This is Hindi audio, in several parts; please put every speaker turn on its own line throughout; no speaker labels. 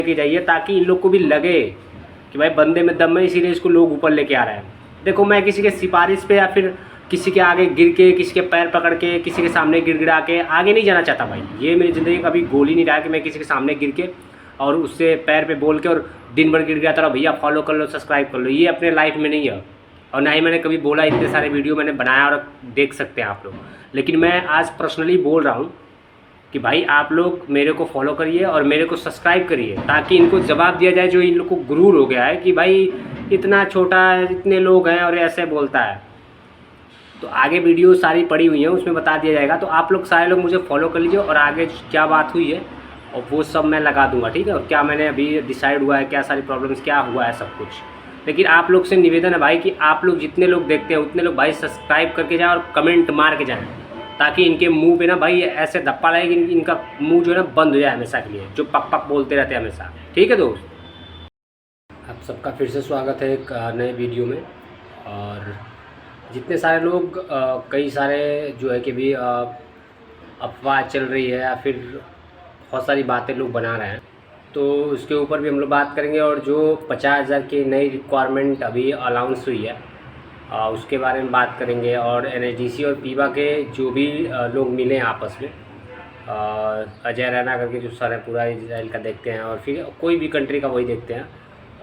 की जाइए ताकि इन लोग को भी लगे कि भाई बंदे में दम है, इसीलिए इसको लोग ऊपर लेके आ रहे हैं। देखो मैं किसी के सिफारिश पे या फिर किसी के आगे गिर के, किसी के पैर पकड़ के, किसी के सामने गिड़गिड़ा के आगे नहीं जाना चाहता भाई। ये मेरी ज़िंदगी का कभी गोल ही नहीं रहा कि मैं किसी के सामने गिर के और उससे पैर पे बोल के और दिन भर गिड़गिड़ाता रहा भैया फॉलो कर लो, सब्सक्राइब कर लो। ये अपने लाइफ में नहीं है और ना ही मैंने कभी बोला। इतने सारे वीडियो मैंने बनाया और देख सकते हैं आप लोग। लेकिन मैं आज पर्सनली बोल रहा हूँ कि भाई आप लोग मेरे को फॉलो करिए और मेरे को सब्सक्राइब करिए ताकि इनको जवाब दिया जाए जो इन लोग को गुरूर हो गया है कि भाई इतना छोटा इतने लोग हैं और ऐसे बोलता है। तो आगे वीडियो सारी पड़ी हुई हैं, उसमें बता दिया जाएगा। तो आप लोग सारे लोग मुझे फॉलो कर लीजिए और आगे क्या बात हुई है और वो सब मैं लगा दूंगा, ठीक है। और क्या मैंने अभी डिसाइड हुआ है, क्या सारी प्रॉब्लम्स क्या हुआ है, सब कुछ। लेकिन आप लोग से निवेदन है भाई कि आप लोग जितने लोग देखते हैं उतने लोग भाई सब्सक्राइब करके जाएँ और कमेंट मार के जाएँ ताकि इनके मुंह पे ना भाई ऐसे धप्पा लगे कि इनका मुंह जो है ना बंद हो जाए हमेशा के लिए, जो पक पक बोलते रहते हैं हमेशा। ठीक है दोस्त, आप सबका फिर से स्वागत है एक नए वीडियो में। और जितने सारे लोग कई सारे जो है कि भी अफवाह चल रही है या फिर बहुत सारी बातें लोग बना रहे हैं, तो उसके ऊपर भी हम लोग बात करेंगे। और जो 50,000 की नई रिक्वायरमेंट अभी अनाउंस हुई है उसके बारे में बात करेंगे। और एनएचडीसी और पीबा के जो भी लोग मिले हैं आपस में, अजय रैना करके जो सर है पूरा इजराइल का देखते हैं और फिर कोई भी कंट्री का वही देखते हैं।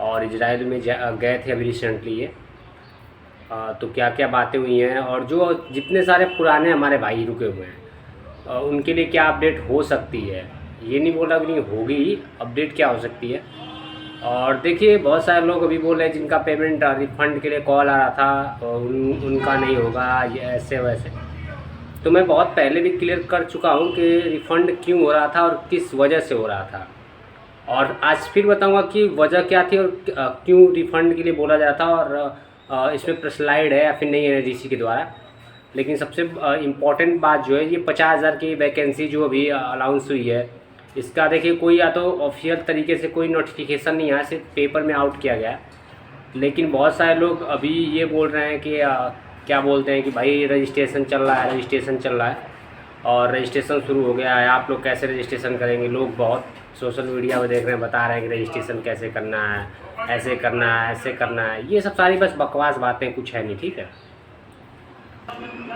और इजराइल में गए थे अभी रिसेंटली ये, तो क्या क्या बातें हुई हैं और जो जितने सारे पुराने हमारे भाई रुके हुए हैं उनके लिए क्या अपडेट हो सकती है। ये नहीं बोला कि नहीं होगी, अपडेट क्या हो सकती है। और देखिए बहुत सारे लोग अभी बोल रहे हैं जिनका पेमेंट रिफ़ंड के लिए कॉल आ रहा था और उनका नहीं होगा, ये ऐसे वैसे। तो मैं बहुत पहले भी क्लियर कर चुका हूँ कि रिफ़ंड क्यों हो रहा था और किस वजह से हो रहा था। और आज फिर बताऊँगा कि वजह क्या थी और क्यों रिफ़ंड के लिए बोला जा रहा था। और इसमें प्रेस्लाइड है या फिर नहीं है डीसी के द्वारा। लेकिन सबसे इम्पॉर्टेंट बात जो है ये 50,000 की वैकेंसी जो अभी अनाउंस हुई है, इसका देखिए कोई या तो ऑफिशियल तरीके से कोई नोटिफिकेशन नहीं आया, सिर्फ पेपर में आउट किया गया है। लेकिन बहुत सारे लोग अभी ये बोल रहे हैं कि क्या बोलते हैं कि भाई रजिस्ट्रेशन चल रहा है, रजिस्ट्रेशन चल रहा है और रजिस्ट्रेशन शुरू हो गया है, आप लोग कैसे रजिस्ट्रेशन करेंगे। लोग बहुत सोशल मीडिया में देख रहे हैं, बता रहे हैं कि रजिस्ट्रेशन कैसे करना है, ऐसे करना है, ऐसे करना है। ये सब सारी बस बकवास बातें, कुछ है नहीं, ठीक है।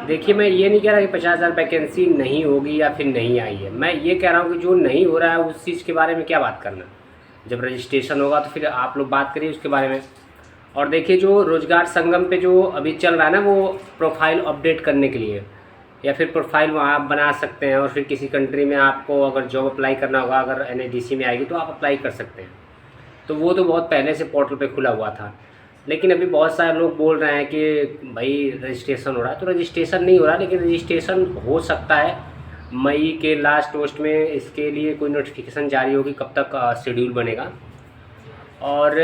देखिए मैं ये नहीं कह रहा कि 50,000 वैकेंसी नहीं होगी या फिर नहीं आई है। मैं ये कह रहा हूँ कि जो नहीं हो रहा है उस चीज़ के बारे में क्या बात करना। जब रजिस्ट्रेशन होगा तो फिर आप लोग बात करिए उसके बारे में। और देखिए जो रोज़गार संगम पे जो अभी चल रहा है ना, वो प्रोफाइल अपडेट करने के लिए या फिर प्रोफाइल वहाँ आप बना सकते हैं। और फिर किसी कंट्री में आपको अगर जॉब अप्लाई करना होगा, अगर एनएचडीसी में आएगी तो आप अप्लाई कर सकते हैं। तो वो तो बहुत पहले से पोर्टल पे खुला हुआ था। लेकिन अभी बहुत सारे लोग बोल रहे हैं कि भाई रजिस्ट्रेशन हो रहा है, तो रजिस्ट्रेशन नहीं हो रहा। लेकिन रजिस्ट्रेशन हो सकता है मई के लास्ट पोस्ट में। इसके लिए कोई नोटिफिकेशन जारी होगी कब तक शेड्यूल बनेगा। और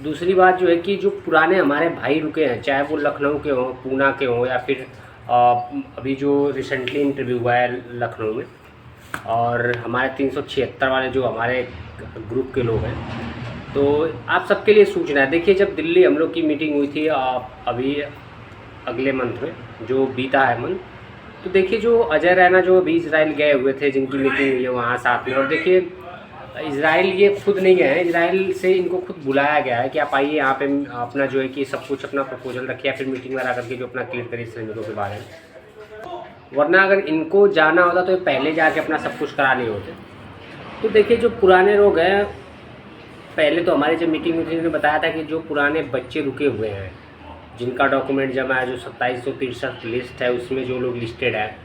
दूसरी बात जो है कि जो पुराने हमारे भाई रुके हैं, चाहे वो लखनऊ के हों, पूना के हों या फिर अभी जो रिसेंटली इंटरव्यू हुआ है लखनऊ में, और हमारे 376 वाले जो हमारे ग्रुप के लोग हैं, तो आप सबके लिए सूचना है। देखिए जब दिल्ली हम लोग की मीटिंग हुई थी अभी अगले मंथ में जो बीता है मंथ, तो देखिए जो अजय रैना जो अभी इजराइल गए हुए थे, जिनकी मीटिंग हुई है वहाँ साथ में। और देखिए इजराइल ये खुद नहीं गए हैं, इजराइल से इनको खुद बुलाया गया है कि आप आइए यहाँ पे अपना जो है कि सब कुछ अपना प्रपोजल रखिए या फिर मीटिंग वगैरह करके जो अपना क्लियर करिए श्रमिकों के बारे में। वरना अगर इनको जाना होता तो पहले जाके अपना सब कुछ करा लिए होते। तो देखिए जो पुराने लोग हैं, पहले तो हमारी जब मीटिंग हुई थी उन्होंने बताया था कि जो पुराने बच्चे रुके हुए हैं जिनका डॉक्यूमेंट जमा है, जो 2763 लिस्ट है उसमें जो लोग लिस्टेड है,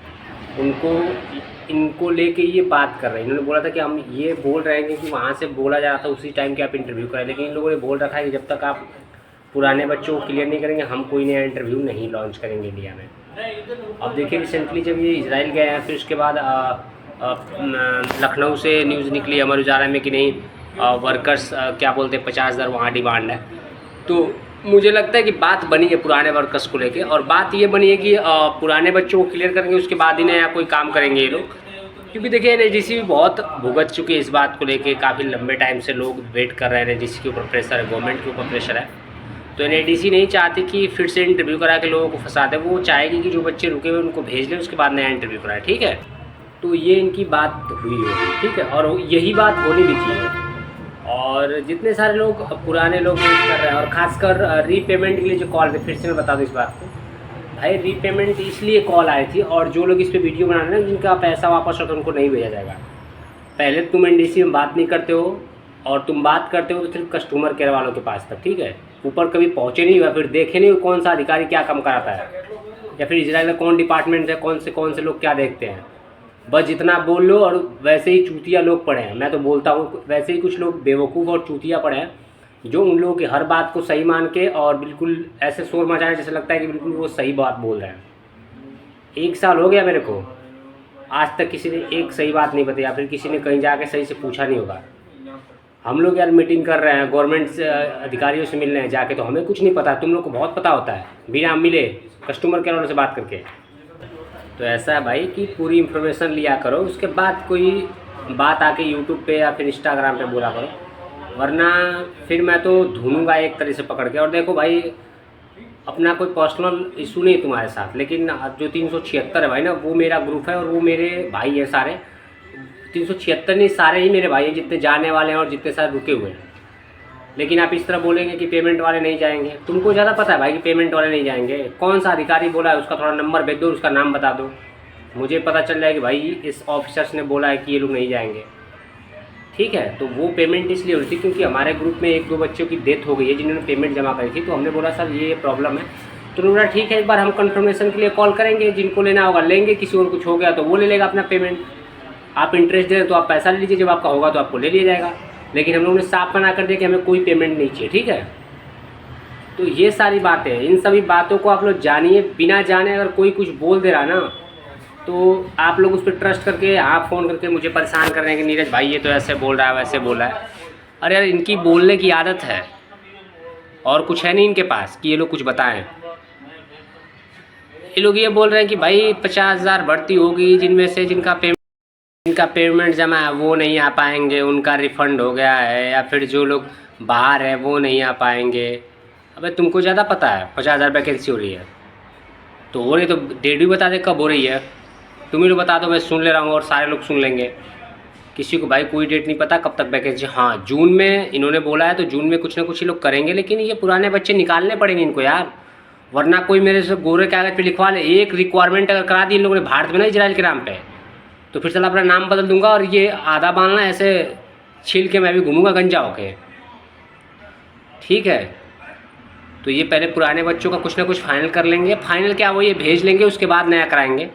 इनको लेके ये बात कर रहे हैं। इन्होंने बोला था कि हम ये बोल रहे हैं कि वहाँ से बोला जा रहा था उसी टाइम कि आप इंटरव्यू कराएं। लेकिन इन लोगों ने बोल रखा है कि जब तक आप पुराने बच्चों को क्लियर नहीं करेंगे हम कोई नया इंटरव्यू नहीं लॉन्च करेंगे इंडिया में। अब देखिए रिसेंटली जब ये इजराइल गए हैं, फिर उसके बाद लखनऊ से न्यूज़ निकली अमर उजाला में कि नहीं वर्कर्स क्या बोलते हैं 50,000 वहाँ डिमांड है। तो मुझे लगता है कि बात बनी है पुराने वर्कर्स को लेके, और बात ये बनी है कि पुराने बच्चों को क्लियर करेंगे उसके बाद ही नया कोई काम करेंगे ये लोग। क्योंकि देखिए एनएचडीसी भी बहुत भुगत चुकी है इस बात को लेके, काफ़ी लंबे टाइम से लोग वेट कर रहे हैं। एनएचडीसी के ऊपर प्रेशर है, गवर्नमेंट के ऊपर प्रेशर है। तो एनएचडीसी नहीं चाहती कि फिर से इंटरव्यू करा के लोगों को फंसा दे। वो चाहेगी कि जो बच्चे रुके हुए उनको भेज लें, उसके बाद नया इंटरव्यू कराए, ठीक है। तो ये इनकी बात हुई होगी, ठीक है, और यही बात होनी भी चाहिए। और जितने सारे लोग पुराने लोग यूज़ कर रहे हैं, और ख़ासकर रीपेमेंट के लिए जो कॉल है, फिर से मैं बता दूँ इस बात को भाई, रीपेमेंट इसलिए कॉल आई थी, और जो लोग इस पे वीडियो बना रहे हैं जिनका पैसा वापस होता है उनको नहीं भेजा जाएगा। पहले तुम एनडीसी में बात नहीं करते हो, और तुम बात करते हो तो सिर्फ कस्टमर केयर वालों के पास तक, ठीक है। ऊपर कभी पहुँचे नहीं हुआ, फिर देखे नहीं कौन सा अधिकारी क्या काम कराता है, या फिर इजराइल का कौन डिपार्टमेंट है, कौन से लोग क्या देखते हैं। बस जितना बोल लो, और वैसे ही चूतिया लोग पड़े हैं। मैं तो बोलता हूँ वैसे ही कुछ लोग बेवकूफ़ और चूतिया पड़े हैं, जो उन लोगों की हर बात को सही मान के और बिल्कुल ऐसे शोर मचाए जैसे लगता है कि बिल्कुल वो सही बात बोल रहे हैं। 1 साल हो गया मेरे को, आज तक किसी ने एक सही बात नहीं बताई, या फिर किसी ने कहीं जाके सही से पूछा नहीं होगा। हम लोग यार मीटिंग कर रहे हैं, गवर्नमेंट से अधिकारियों से मिल रहे हैं जाके, तो हमें कुछ नहीं पता। तुम लोग को बहुत पता होता है बिना मिले कस्टमर केयर वालों से बात करके। तो ऐसा है भाई कि पूरी इन्फॉर्मेशन लिया करो, उसके बाद कोई बात आके यूट्यूब पे या फिर इंस्टाग्राम पे बोला करो, वरना फिर मैं तो ढूंढूंगा एक तरह से पकड़ के। और देखो भाई, अपना कोई पर्सनल इशू नहीं है तुम्हारे साथ, लेकिन जो 376 है भाई ना, वो मेरा ग्रुप है और वो मेरे भाई है सारे। 376 नहीं, सारे ही मेरे भाई हैं, जितने जाने वाले हैं और जितने सारे रुके हुए हैं। लेकिन आप इस तरह बोलेंगे कि पेमेंट वाले नहीं जाएंगे, तुमको ज़्यादा पता है भाई कि पेमेंट वाले नहीं जाएंगे। कौन सा अधिकारी बोला है, उसका थोड़ा नंबर भेज दो, उसका नाम बता दो, मुझे पता चल जाए कि भाई इस ऑफिसर्स ने बोला है कि ये लोग नहीं जाएंगे, ठीक है। तो वो पेमेंट इसलिए हो रही थी क्योंकि हमारे ग्रुप में 1-2 बच्चों की डेथ हो गई है जिन्होंने पेमेंट जमा करी थी। तो हमने बोला सर ये प्रॉब्लम है, तो उन्होंने बोला ठीक है, एक बार हम कंफर्मेशन के लिए कॉल करेंगे, जिनको लेना होगा लेंगे, किसी और कुछ हो गया तो वो ले लेगा अपना पेमेंट। आप इंटरेस्ट दे रहे तो आप पैसा ले लीजिए, जब आपका होगा तो आपको ले लिया जाएगा। लेकिन हम लोगों ने साफ मना कर दिया कि हमें कोई पेमेंट नहीं चाहिए, ठीक है। तो ये सारी बातें हैं, इन सभी बातों को आप लोग जानिए। बिना जाने अगर कोई कुछ बोल दे रहा ना, तो आप लोग उस पर ट्रस्ट करके आप फ़ोन करके मुझे परेशान कर रहे हैं कि नीरज भाई ये तो ऐसे बोल रहा है, वैसे बोल रहा है। अरे यार, इनकी बोलने की आदत है, और कुछ है नहीं इनके पास कि ये लोग कुछ बताएं। ये लोग ये बोल रहे हैं कि भाई 50,000 भर्ती होगी, जिनमें से जिनका पेमेंट जमा है वो नहीं आ पाएंगे, उनका रिफ़ंड हो गया है, या फिर जो लोग बाहर है वो नहीं आ पाएंगे। अबे तुमको ज़्यादा पता है 50,000 वैकेंसी हो रही है, तो हो रही तो डेट भी बता दे कब हो रही है। तुम ही लोग बता दो, मैं सुन ले रहा हूँ और सारे लोग सुन लेंगे। किसी को भाई कोई डेट नहीं पता कब तक वैकेंसी। हाँ, जून में इन्होंने बोला है, तो जून में कुछ ना कुछ ये लोग करेंगे, लेकिन ये पुराने बच्चे निकालने पड़ेंगे इनको यार, वरना कोई मेरे से गोरे कागज़ पे लिखवा ले। एक रिक्वायरमेंट अगर करा दी इन लोगों ने भारत में ना, इजराइल के नाम पे, तो फिर चला अपना नाम बदल दूंगा, और ये आधा बालना ऐसे छील के मैं भी घूमूंगा गंजा होके, ठीक है। तो ये पहले पुराने बच्चों का कुछ ना कुछ फाइनल कर लेंगे। फाइनल क्या, वो ये भेज लेंगे, उसके बाद नया कराएंगे,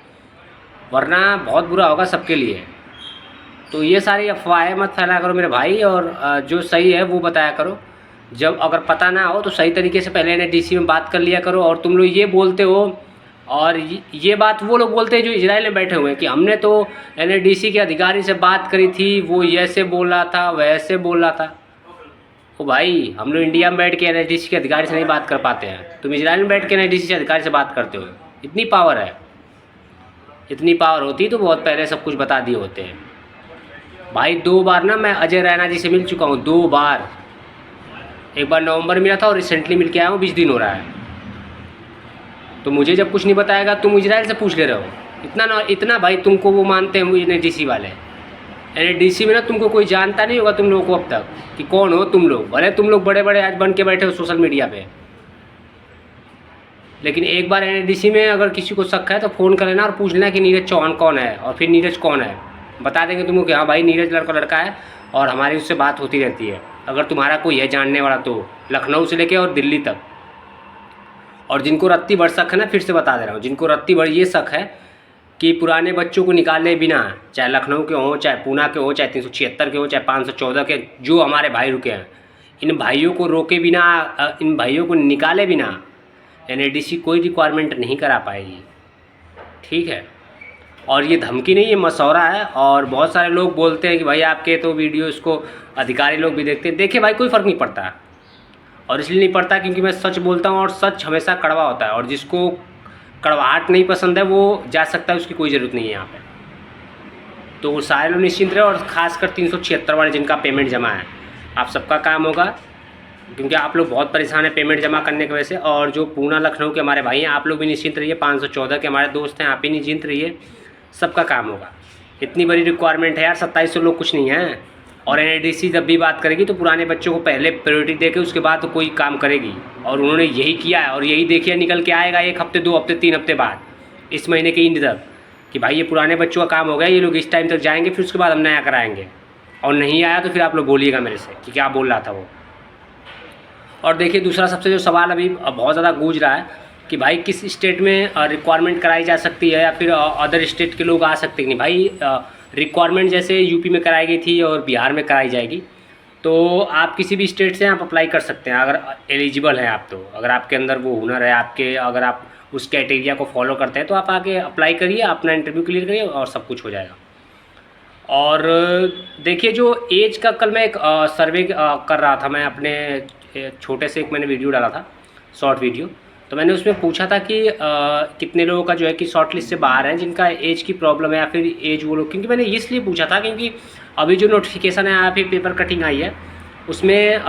वरना बहुत बुरा होगा सबके लिए। तो ये सारी अफवाहें मत फैला करो मेरे भाई, और जो सही है वो बताया करो। जब अगर पता ना हो तो सही तरीके से पहले एनडीसी में बात कर लिया करो। और तुम लोग ये बोलते हो, और ये बात वो लोग बोलते हैं जो इजराइल में बैठे हुए हैं, कि हमने तो एनडीसी के अधिकारी से बात करी थी, वो ऐसे बोल रहा था, वैसे बोल रहा था। ओ भाई, हम लोग इंडिया में बैठ के एनडीसी के अधिकारी से नहीं बात कर पाते हैं, तुम इजराइल में बैठ के एनडीसी के अधिकारी से बात करते हो। इतनी पावर है, इतनी पावर होती तो बहुत पहले सब कुछ बता दिए होते हैं भाई। 2 बार ना मैं अजय रैना जी से मिल चुका हूँ, 2 बार। एक बार नवंबर मिला था और रिसेंटली मिल के आया हूँ, 20 दिन हो रहा है। तो मुझे जब कुछ नहीं बताएगा, तुम इजराइल से पूछ ले रहे हो। इतना भाई तुमको वो मानते हैं एनडीसी वाले। एनडीसी में ना तुमको कोई जानता नहीं होगा तुम लोगों को अब तक कि कौन हो तुम लोग। भले तुम लोग बड़े बड़े आज बन के बैठे हो सोशल मीडिया पे, लेकिन एक बार एनडीसी में अगर किसी को शक है तो फ़ोन कर लेना और पूछ लेना कि नीरज चौहान कौन है, और फिर नीरज कौन है बता देंगे तुमको कि हाँ भाई नीरज लड़का है, और हमारी उससे बात होती रहती है। अगर तुम्हारा कोई है जानने वाला तो लखनऊ से लेके और दिल्ली तक। और जिनको रत्ती भर शक है ना, फिर से बता दे रहा हूँ, जिनको रत्ती भर ये शक है कि पुराने बच्चों को निकाले बिना, चाहे लखनऊ के हों, चाहे पूना के हों, चाहे 376 के हों, चाहे 514 के, जो हमारे भाई रुके हैं, इन भाइयों को रोके बिना, इन भाइयों को निकाले बिना एनडीसी कोई रिक्वायरमेंट नहीं करा पाएगी, ठीक है। और ये धमकी नहीं, ये मशवरा है। और बहुत सारे लोग बोलते हैं कि भाई आपके तो वीडियो इसको अधिकारी लोग भी देखते हैं। देखिए भाई, कोई फ़र्क नहीं पड़ता, और इसलिए नहीं पड़ता क्योंकि मैं सच बोलता हूँ, और सच हमेशा कड़वा होता है। और जिसको कड़वाहट नहीं पसंद है वो जा सकता है, उसकी कोई ज़रूरत नहीं है यहाँ पे। तो सारे लोग निश्चिंत रहे, और ख़ासकर 376 वाले जिनका पेमेंट जमा है, आप सबका काम होगा, क्योंकि आप लोग बहुत परेशान हैं पेमेंट जमा करने की वजह से। और जो पूना लखनऊ के हमारे भाई हैं, आप लोग भी निश्चिंत रहिए। 514 के हमारे दोस्त हैं, आप भी निश्चिंत रहिए, सबका काम होगा। इतनी बड़ी रिक्वायरमेंट है यार, 2700 लोग कुछ नहीं है। और एनआईडीसी जब भी बात करेगी तो पुराने बच्चों को पहले प्रायोरिटी देके उसके बाद तो कोई काम करेगी, और उन्होंने यही किया है और यही देखिए निकल के आएगा 1 हफ्ते 2 हफ्ते 3 हफ्ते बाद इस महीने के एंड तक कि भाई ये पुराने बच्चों का काम हो गया, ये लोग इस टाइम तक जाएंगे, फिर उसके बाद हम नया कराएंगे। और नहीं आया तो फिर आप लोग बोलिएगा मेरे से कि क्या बोल रहा था वो। और देखिए दूसरा सबसे जो सवाल अभी बहुत ज़्यादा गूंज रहा है कि भाई किस स्टेट में रिक्वायरमेंट कराई जा सकती है या फिर अदर स्टेट के लोग आ सकते हैं। नहीं भाई, रिक्वायरमेंट जैसे यूपी में कराई गई थी और बिहार में कराई जाएगी, तो आप किसी भी स्टेट से आप अप्लाई कर सकते हैं अगर एलिजिबल हैं आप। तो अगर आपके अंदर वो हुनर है आपके, अगर आप उस क्राइटेरिया को फॉलो करते हैं तो आप आके अप्लाई करिए, अपना इंटरव्यू क्लियर करिए और सब कुछ हो जाएगा। और देखिए जो एज का, कल मैं एक सर्वे कर रहा था, मैं अपने छोटे से एक मैंने वीडियो डाला था, शॉर्ट वीडियो, तो मैंने उसमें पूछा था कि कितने लोगों का जो है कि शॉर्ट लिस्ट से बाहर हैं जिनका एज की प्रॉब्लम है या फिर एज वो लोग, क्योंकि मैंने इसलिए पूछा था क्योंकि अभी जो नोटिफिकेशन है यहाँ पे पेपर कटिंग आई है उसमें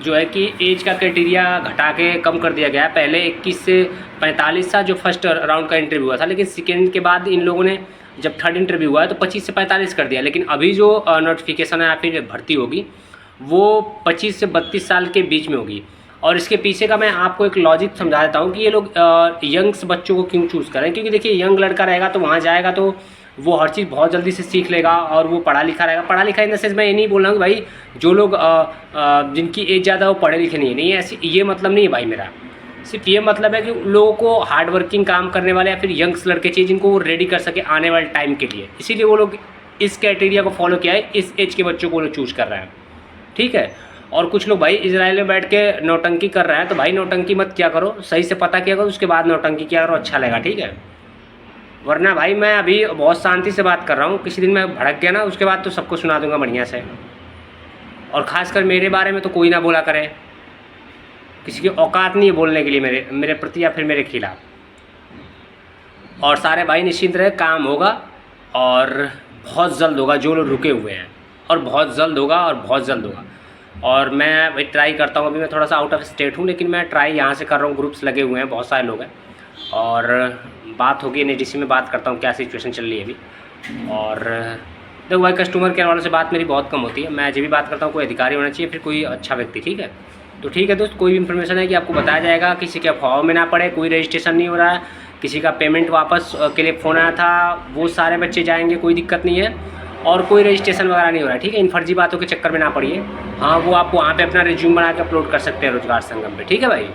जो है कि एज का क्राइटेरिया घटा के कम कर दिया गया है। पहले 21 से 45 था जो फर्स्ट राउंड का इंटरव्यू हुआ था, लेकिन सेकेंड के बाद इन लोगों ने जब थर्ड इंटरव्यू हुआ है तो 25 से 45 कर दिया। लेकिन अभी जो नोटिफिकेशन है या फिर भर्ती होगी वो 25 से 32 साल के बीच में होगी। और इसके पीछे का मैं आपको एक लॉजिक समझा देता हूँ कि ये लोग यंग्स बच्चों को क्यों चूज़ करें। क्योंकि देखिए यंग लड़का रहेगा तो वहाँ जाएगा तो वो हर चीज़ बहुत जल्दी से सीख लेगा और वो पढ़ा लिखा रहेगा। पढ़ा लिखा इन द सेंस मैं ये नहीं बोल रहा हूँ कि भाई जो लोग जिनकी एज ज़्यादा वो पढ़े लिखे नहीं है, ऐसी ये मतलब नहीं है भाई मेरा। सिर्फ ये मतलब है कि लोगों को हार्ड वर्किंग काम करने वाले या फिर यंग्स लड़के चाहिए जिनको वो रेडी कर सके आने वाले टाइम के लिए, इसीलिए वो लोग इस क्राइटेरिया को फॉलो किया है, इस एज के बच्चों को वो लोग चूज़ कर रहे हैं। ठीक है। और कुछ लोग भाई इजराइल में बैठ के नौटंकी कर रहे हैं, तो भाई नौटंकी मत क्या करो, सही से पता किया करो उसके बाद नौटंकी किया करो, अच्छा लगेगा। ठीक है। वरना भाई मैं अभी बहुत शांति से बात कर रहा हूँ, किसी दिन मैं भड़क गया ना उसके बाद तो सबको सुना दूंगा बढ़िया से। और ख़ासकर मेरे बारे में तो कोई ना बोला करे, किसी की औकात नहीं है बोलने के लिए मेरे प्रति या फिर मेरे खिलाफ। और सारे भाई निश्चिंत रहे, काम होगा और बहुत जल्द होगा, जो लोग रुके हुए हैं, और बहुत जल्द होगा और बहुत जल्द होगा। और मैं भाई ट्राई करता हूँ, अभी मैं थोड़ा सा आउट ऑफ स्टेट हूँ लेकिन मैं ट्राई यहाँ से कर रहा हूँ, ग्रुप्स लगे हुए हैं, बहुत सारे लोग हैं और बात होगी एनआईडीसी में, बात करता हूँ क्या सिचुएशन चल रही है अभी। और देखो भाई कस्टमर केयर वालों से बात मेरी बहुत कम होती है, मैं जब भी बात करता हूँ कोई अधिकारी होना चाहिए फिर कोई अच्छा व्यक्ति। ठीक है। तो ठीक है दोस्त, कोई भी इन्फॉर्मेशन है कि आपको बताया जाएगा, किसी के अफवाह में ना पड़े, कोई रजिस्ट्रेशन नहीं हो रहा है, किसी का पेमेंट वापस के लिए फ़ोन आया था, वो सारे बच्चे जाएंगे, कोई दिक्कत नहीं है, और कोई रजिस्ट्रेशन वगैरह नहीं हो रहा है। ठीक है। इन फर्जी बातों के चक्कर में ना पड़िए। हाँ, वो आप वहाँ पे अपना रिज्यूम बना के अपलोड कर सकते हैं रोजगार संगम पे। ठीक है भाई।